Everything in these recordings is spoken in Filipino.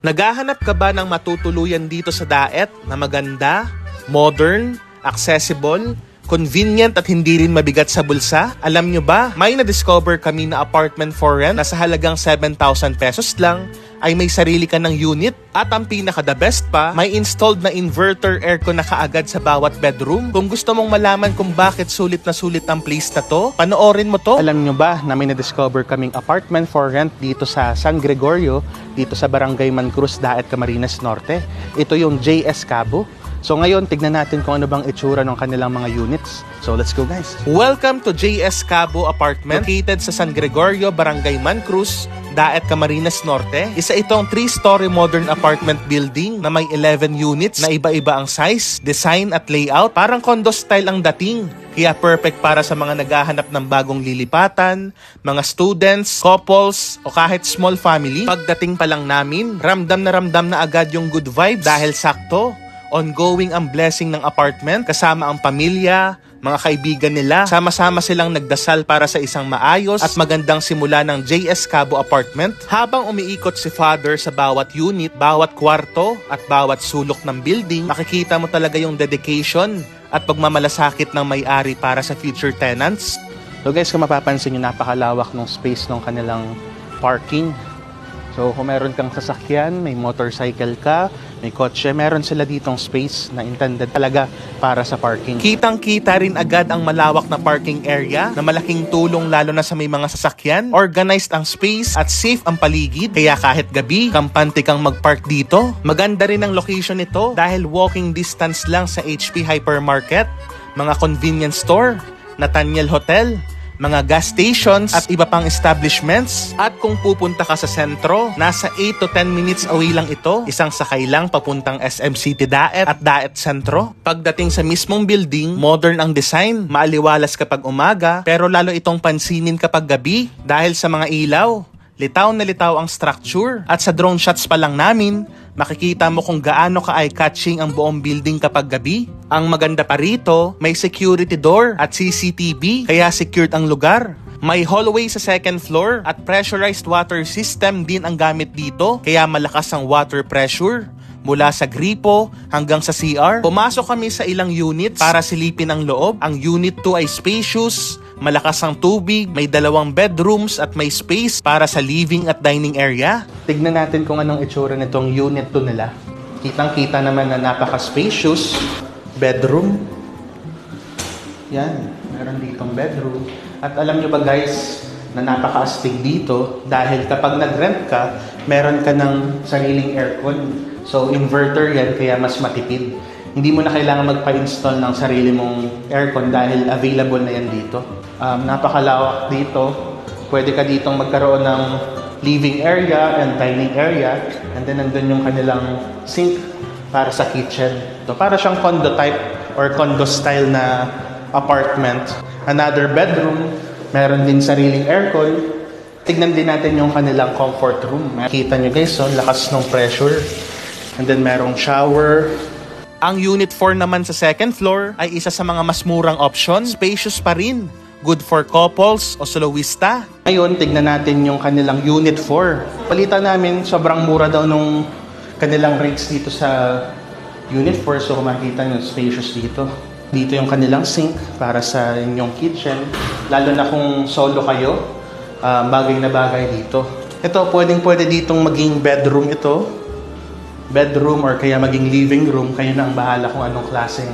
Naghahanap ka ba ng matutuluyan dito sa Daet na maganda, modern, accessible, convenient at hindi rin mabigat sa bulsa? Alam nyo ba, may na-discover kami na apartment for rent na sa halagang 7,000 pesos lang ay may sarili ka ng unit at ang pinaka-the best pa, may installed na inverter aircon na kaagad sa bawat bedroom. Kung gusto mong malaman kung bakit sulit na sulit ang place na to, panoorin mo to. Alam nyo ba na may na-discover kaming apartment for rent dito sa San Gregorio, dito sa Barangay Mancruz, Daet, Camarines Norte. Ito yung JS Cabo. So ngayon, tignan natin kung ano bang itsura ng kanilang mga units. So let's go guys. Welcome to JS Cabo Apartment, located sa San Gregorio, Barangay Mancruz, Daet, Camarines Norte. Isa itong 3-story modern apartment building na may 11 units na iba-iba ang size, design at layout. Parang condo style ang dating. Kaya perfect para sa mga naghahanap ng bagong lilipatan, mga students, couples, o kahit small family. Pagdating pa lang namin, ramdam na agad yung good vibe dahil sakto. Ongoing ang blessing ng apartment kasama ang pamilya, mga kaibigan nila. Sama-sama silang nagdasal para sa isang maayos at magandang simula ng JS Cabo Apartment. Habang umiikot si Father sa bawat unit, bawat kwarto at bawat sulok ng building, makikita mo talaga yung dedication at pagmamalasakit ng may-ari para sa future tenants. So guys, kung mapapansin nyo, napakalawak ng space ng kanilang parking. So kung meron kang sasakyan, may motorcycle ka, may kotse, meron sila ditong space na intended talaga para sa parking. Kitang-kita rin agad ang malawak na parking area na malaking tulong lalo na sa may mga sasakyan. Organized ang space at safe ang paligid, kaya kahit gabi, kampante kang mag-park dito. Maganda rin ang location nito dahil walking distance lang sa HP Hypermarket, mga convenience store, Nathaniel Hotel, mga gas stations at iba pang establishments. At kung pupunta ka sa sentro, nasa 8 to 10 minutes away lang ito. Isang sakay lang papuntang SM City Daet at Daet Sentro. Pagdating sa mismong building, modern ang design, maaliwalas kapag umaga, pero lalo itong pansinin kapag gabi dahil sa mga ilaw. Litaw na litaw ang structure at sa drone shots pa lang namin, makikita mo kung gaano ka eye-catching ang buong building kapag gabi. Ang maganda pa rito, may security door at CCTV kaya secured ang lugar. May hallway sa second floor at pressurized water system din ang gamit dito kaya malakas ang water pressure. Mula sa gripo hanggang sa CR. Pumasok kami sa ilang units para silipin ang loob. Ang unit 2 ay spacious, malakas ang tubig, may 2 bedrooms at may space para sa living at dining area. Tignan natin kung anong itsura nitong unit 2 nila. Kitang-kita naman na napaka-spacious. Bedroom. Yan, meron ditong bedroom. At alam nyo ba guys, na napaka-astig dito dahil kapag nag-rent ka, meron ka ng sariling aircon. So, inverter yan, kaya mas matipid. Hindi mo na kailangan magpa-install ng sarili mong aircon dahil available na yan dito. Napakalawak dito. Pwede ka ditong magkaroon ng living area and dining area. And then, nandun yung kanilang sink para sa kitchen. So, para siyang condo type or condo style na apartment. Another bedroom, meron din sariling aircon. Tignan din natin yung kanilang comfort room. Makikita nyo guys, so, lakas ng pressure. And then merong shower. Ang Unit 4 naman sa second floor ay isa sa mga mas murang option. Spacious pa rin. Good for couples o soloista. Ngayon, tignan natin yung kanilang Unit 4. Palitan namin, sobrang mura daw nung kanilang rates dito sa Unit 4. So, kung makikita nyo, spacious dito. Dito yung kanilang sink para sa inyong kitchen. Lalo na kung solo kayo, bagay na bagay dito. Ito, pwede ditong maging bedroom ito. Bedroom or kaya maging living room, kayo na ang bahala kung anong klaseng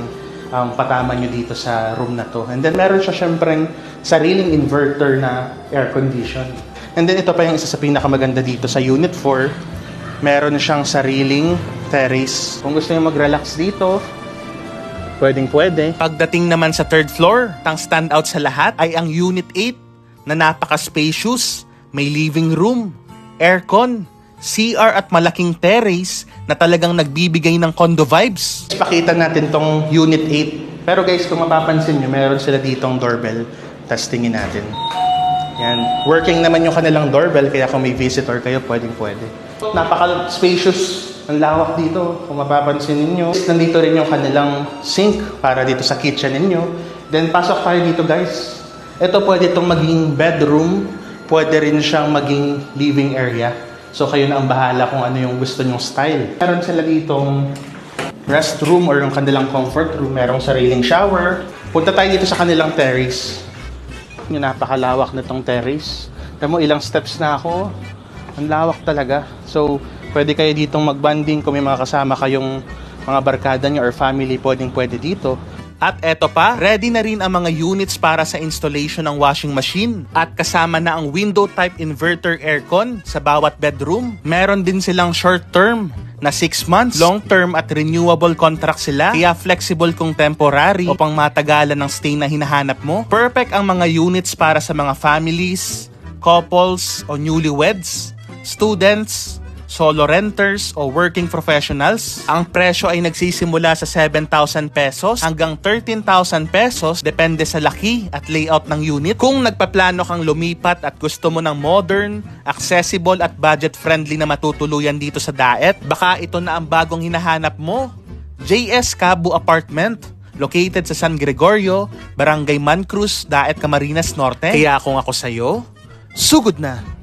patama nyo dito sa room na to. And then meron siya syempreng sariling inverter na air condition. And then ito pa yung isa sa pinakamaganda dito sa Unit 4. Meron siyang sariling terrace. Kung gusto nyo mag-relax dito, pwede. Pagdating naman sa third floor, ang standout sa lahat ay ang Unit 8 na napaka-spacious, may living room, aircon, CR at malaking terrace na talagang nagbibigay ng condo vibes. Pakita natin tong Unit 8. Pero guys, kung mapapansin nyo, meron sila ditong doorbell. Testingin natin. Yan. Working naman yung kanilang doorbell, kaya kung may visitor kayo, pwede. Napaka-spacious. Ang lawak dito. Kung mapapansin ninyo, nandito rin yung kanilang sink para dito sa kitchen ninyo. Then, pasok tayo dito guys. Ito pwede itong maging bedroom. Pwede rin siyang maging living area. So kayo na ang bahala kung ano yung gusto nyong style. Meron sila ditong restroom or yung kanilang comfort room. Merong sariling shower. Punta tayo dito sa kanilang terrace. Yung napakalawak na tong terrace. Alam mo, ilang steps na ako. Ang lawak talaga. So, pwede kayo ditong mag-bonding kung may mga kasama kayong mga barkada nyo or family, pwede dito. At eto pa, ready na rin ang mga units para sa installation ng washing machine. At kasama na ang window type inverter aircon sa bawat bedroom. Meron din silang short term na 6 months, long term at renewable contract sila. Kaya flexible kung temporary o pang matagalan ng stay na hinahanap mo. Perfect ang mga units para sa mga families, couples o newlyweds, students, solo renters o working professionals. Ang presyo ay nagsisimula sa 7,000 pesos hanggang 13,000 pesos depende sa laki at layout ng unit. Kung nagpaplano kang lumipat at gusto mo ng modern, accessible at budget-friendly na matutuluyan dito sa Daet, baka ito na ang bagong hinahanap mo. JS Cabu Apartment, located sa San Gregorio, Barangay Mancruz, Daet, Camarines Norte. Kaya kung ako sa'yo, sugod na!